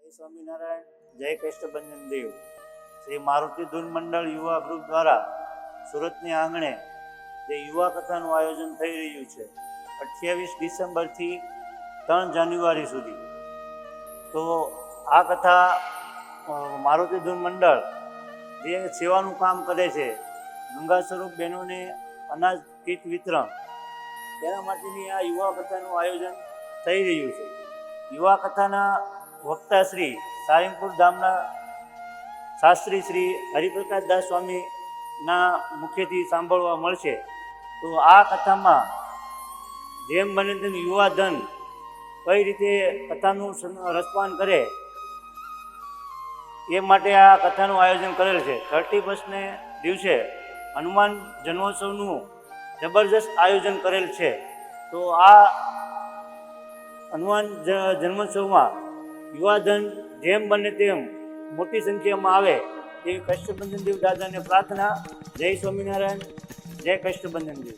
જય સ્વામિનારાયણ, જય કષ્ટભંજન દેવ. શ્રી મારુતિ ધૂન મંડળ યુવા ગ્રુપ દ્વારા સુરતની આંગણે જે યુવા કથાનું આયોજન થઈ રહ્યું છે 28 ડિસેમ્બરથી 3 જાન્યુઆરી સુધી. તો આ કથા મારુતિ ધૂન મંડળ જે સેવાનું કામ કરે છે, ગંગા સ્વરૂપ બહેનોને અનાજ કીટ વિતરણ, તેના માટેની આ યુવા કથાનું આયોજન થઈ રહ્યું છે. યુવા કથાના વક્તા શ્રી સારંગપુર ધામના શાસ્ત્રી શ્રી હરિપ્રકાશદાસ સ્વામીના મુખેથી સાંભળવા મળશે. તો આ કથામાં જેમ બને તેમ યુવા ધન કઈ રીતે કથાનું રસપાન કરે એ માટે આ કથાનું આયોજન કરેલ છે. 31ને દિવસે હનુમાન જન્મોત્સવનું જબરજસ્ત આયોજન કરેલ છે. તો આ હનુમાન જન્મોત્સવમાં યુવાધન જેમ બને તેમ મોટી સંખ્યામાં આવે તેવી કષ્ટભંજન દેવ દાદાને પ્રાર્થના. જય સ્વામિનારાયણ, જય કષ્ટભંજન દેવ.